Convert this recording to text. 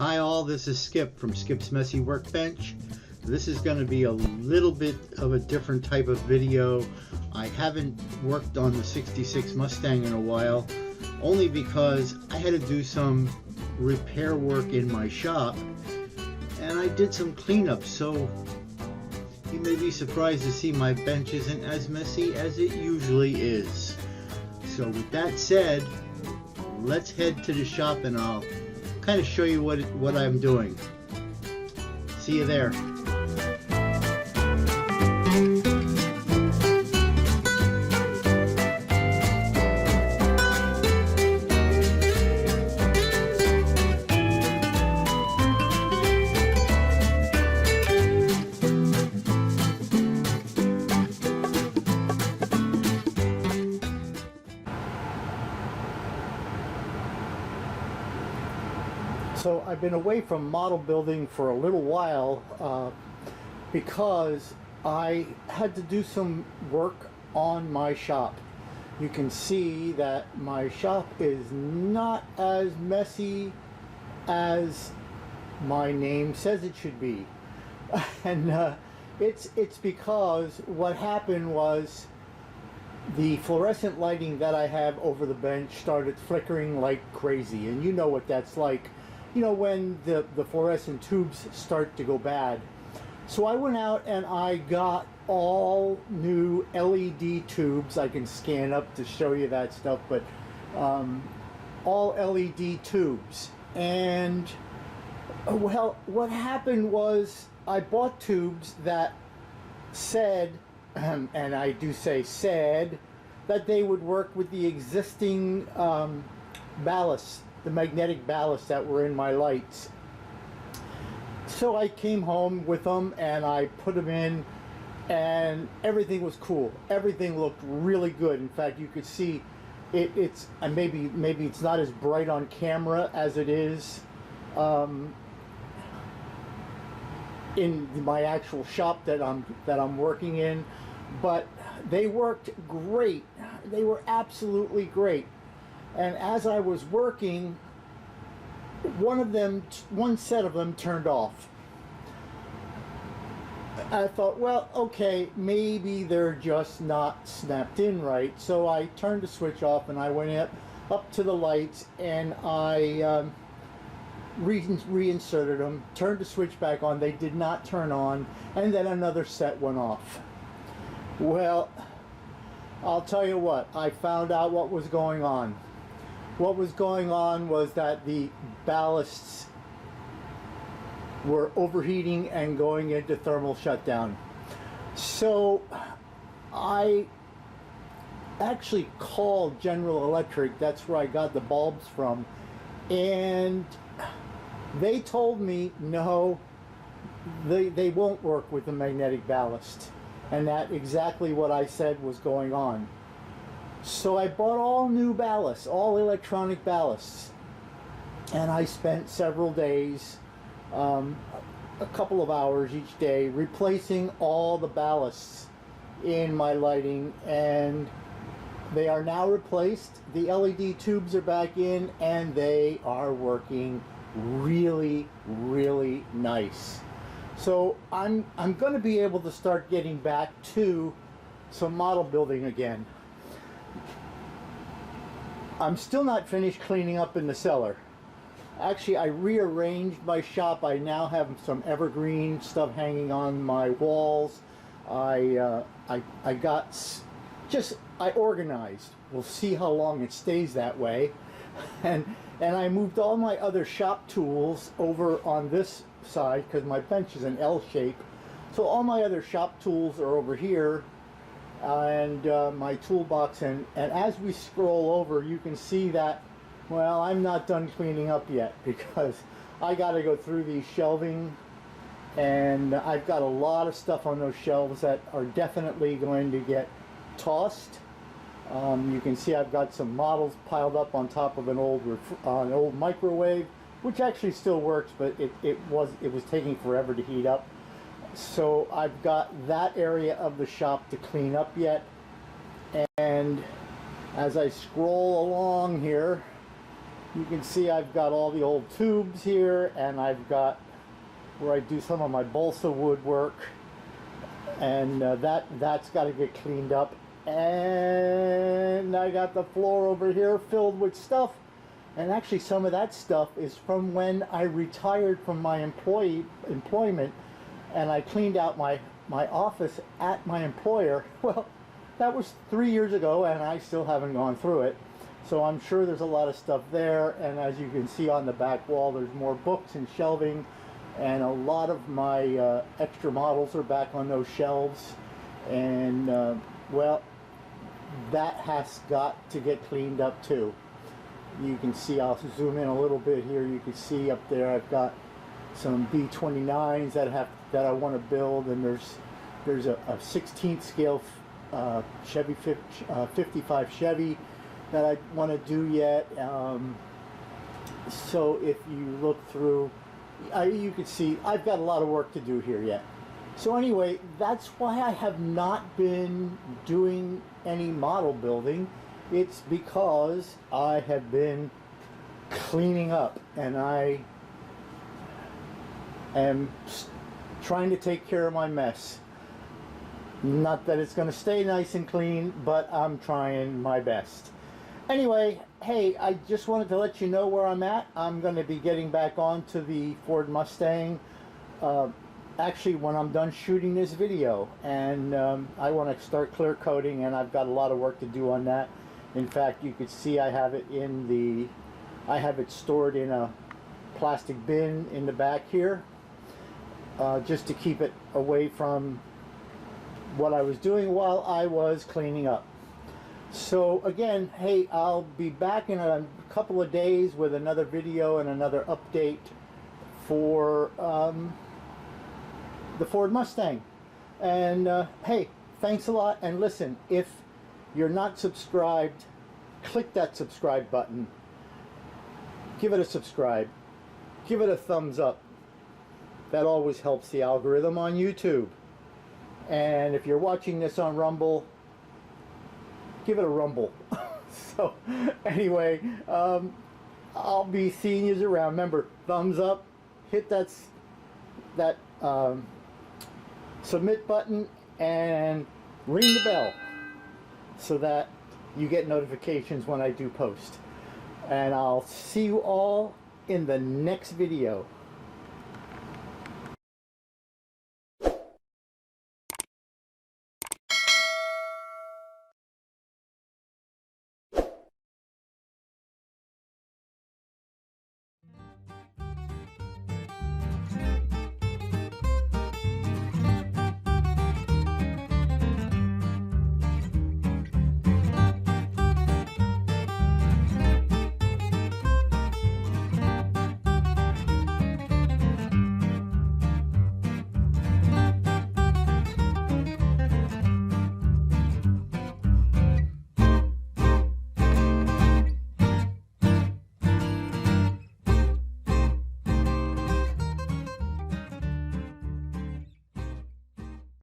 Hi all, this is Skip from Skip's Messy Workbench. This is going to be a little bit of a different type of video. I haven't worked on the 66 Mustang in a while, only because I had to do some repair work in my shop and I did some cleanup, so you may be surprised to see my bench isn't as messy as it usually is. So with that said, let's head to the shop and I'll kind of show you what I'm doing. See you there. So I've been away from model building for a little while because I had to do some work on my shop. You can see that my shop is not as messy as my name says it should be. And it's because what happened was the fluorescent lighting that I have over the bench started flickering like crazy, and you know what that's like. You know, when the fluorescent tubes start to go bad. So I went out and I got all new LED tubes. I can scan up to show you that stuff, but all LED tubes. And well, what happened was I bought tubes that said, and I do say said, that they would work with the existing ballast, the magnetic ballast that were in my lights. So I came home with them and I put them in, and everything was cool. Everything looked really good. In fact, you could see it's maybe it's not as bright on camera as it is in my actual shop that I'm working in, but they worked great. They were absolutely great. And as I was working, one set of them turned off. I thought, well, okay, maybe they're just not snapped in right. So I turned the switch off and I went up to the lights and I reinserted them, turned the switch back on. They did not turn on, and then another set went off. Well, I'll tell you what, I found out what was going on. What was going on was that the ballasts were overheating and going into thermal shutdown. So I actually called General Electric, that's where I got the bulbs from, and they told me no, they won't work with the magnetic ballast. And that's exactly what I said was going on. So I bought all new ballasts, all electronic ballasts, and I spent several days, a couple of hours each day, replacing all the ballasts in my lighting, and they are now replaced. The LED tubes are back in and they are working really, really nice. So I'm going to be able to start getting back to some model building again. I'm still not finished cleaning up in the cellar. Actually, I rearranged my shop. I now have some evergreen stuff hanging on my walls. I organized. We'll see how long it stays that way. And I moved all my other shop tools over on this side because my bench is an L shape. So all my other shop tools are over here, and my toolbox, and as we scroll over you can see that, well, I'm not done cleaning up yet because I got to go through these shelving, and I've got a lot of stuff on those shelves that are definitely going to get tossed. You can see I've got some models piled up on top of an old microwave, which actually still works, but it was taking forever to heat up. So I've got that area of the shop to clean up yet, and as I scroll along here, You can see I've got all the old tubes here, and I've got where I do some of my balsa wood work, and that's got to get cleaned up. And I got the floor over here filled with stuff, and actually some of that stuff is from when I retired from my employment, and I cleaned out my office at my employer. Well, that was 3 years ago, and I still haven't gone through it. So I'm sure there's a lot of stuff there, and as you can see on the back wall, there's more books and shelving, and a lot of my extra models are back on those shelves. And well, that has got to get cleaned up too. You can see, I'll zoom in a little bit here, you can see up there I've got some B29s that I want to build, and there's a 16th scale Chevy 55 Chevy that I want to do yet. So if you look through, you can see I've got a lot of work to do here yet. So anyway, that's why I have not been doing any model building. It's because I have been cleaning up, and I am trying to take care of my mess. Not that it's going to stay nice and clean, but I'm trying my best. Anyway, hey, I just wanted to let you know where I'm at. I'm going to be getting back onto the Ford Mustang actually when I'm done shooting this video, and I want to start clear coating, and I've got a lot of work to do on that. In fact, you could see I have it stored in a plastic bin in the back here, just to keep it away from what I was doing while I was cleaning up. So again, hey, I'll be back in a couple of days with another video and another update for the Ford Mustang. And hey, thanks a lot. And listen, if you're not subscribed, click that subscribe button. Give it a subscribe. Give it a thumbs up. That always helps the algorithm on YouTube. And if you're watching this on Rumble, give it a rumble. So anyway, I'll be seeing you around. Remember, thumbs up, hit that submit button, and ring the bell so that you get notifications when I do post. And I'll see you all in the next video.